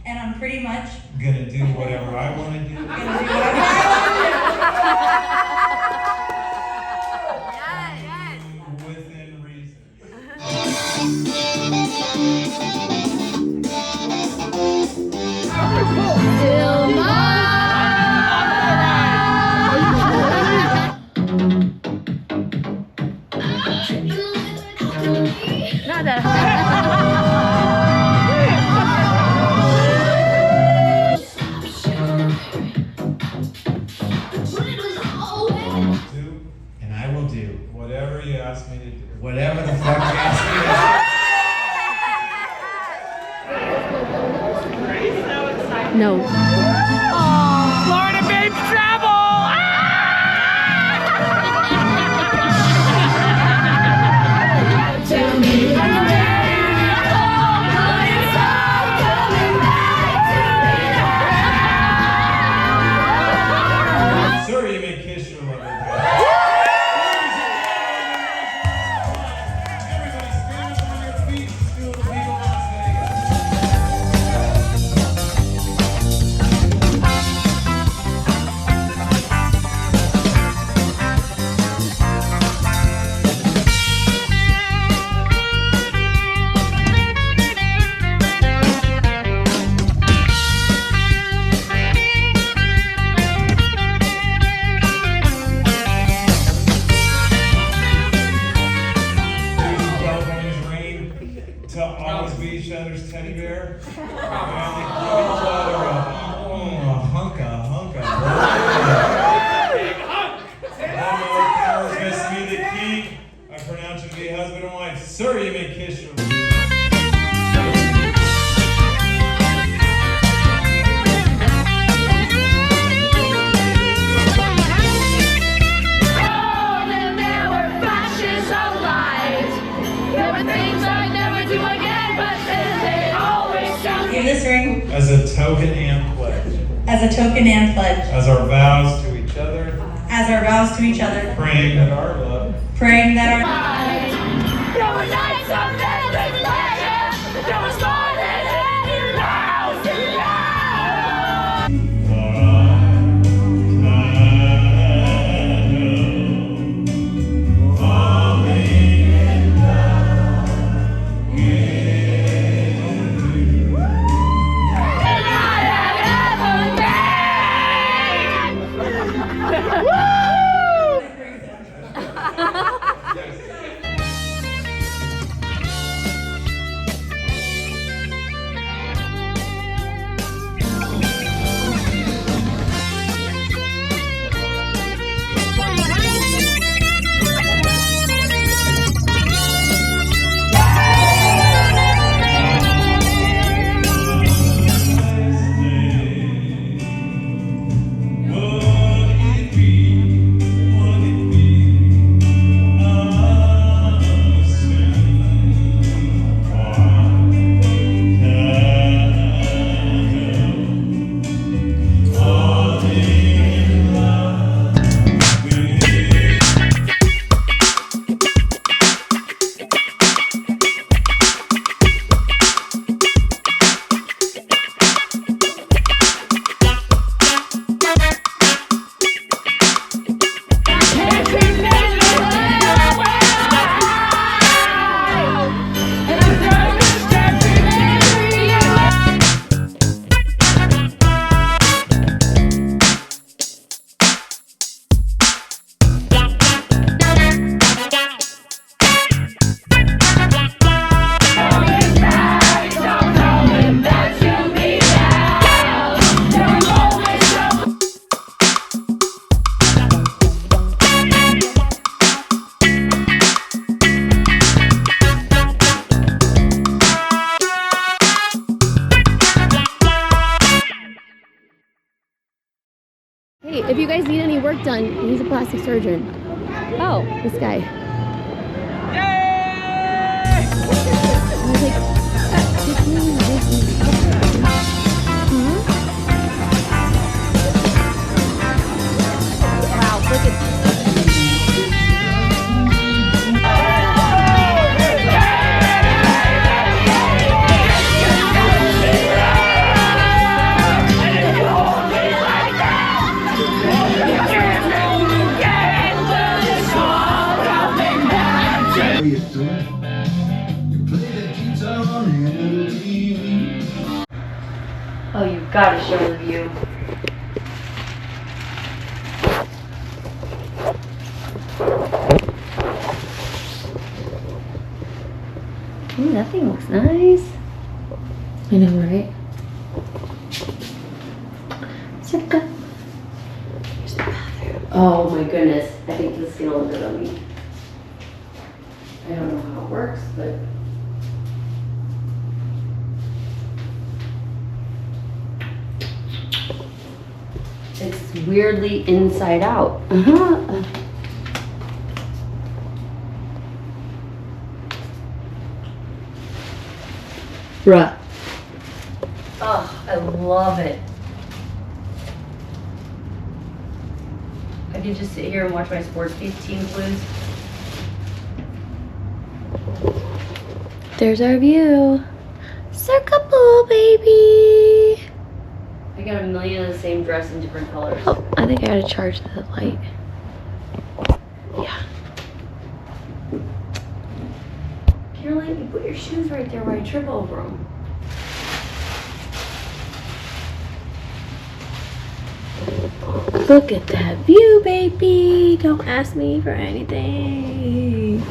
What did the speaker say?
And I'm pretty much gonna do whatever I want to do. Gonna do whatever I want to do. Within reason. And I will do whatever you ask me to do. Whatever the fuck you ask me to do. No. Florida babes travel! Sir, you may kiss your mother. Everybody stand up on your feet. Still the people in Las to always be each other's teddy bear. And give each other a hunka. Big hunk! Powers vest me the key. I pronounce you to be husband and wife. Sir, you may kiss your this ring as a token and pledge. as a token and pledge. As our vows to each other. As our vows to each other. Praying that our love. Praying that our There were nights of endless pleasure. There was more than any rouse in Hey, if you guys need any work done, he's a plastic surgeon. Oh, this guy. He's like, wow, look at Oh, you've got to show the view. Ooh, that thing looks nice. I know, right? Circa. Here's the bathroom. Oh my goodness. I think this is gonna look good on me. I don't know how it works, but. It's weirdly inside out. Bruh. Oh, I love it. I could just sit here and watch my sports teams lose. There's our view. Circa pool, baby. I got a million of the same dress in different colors. Oh, I think I gotta charge the light. Yeah. Caroline, you put your shoes right there where I trip over them. Look at that view, baby. Don't ask me for anything.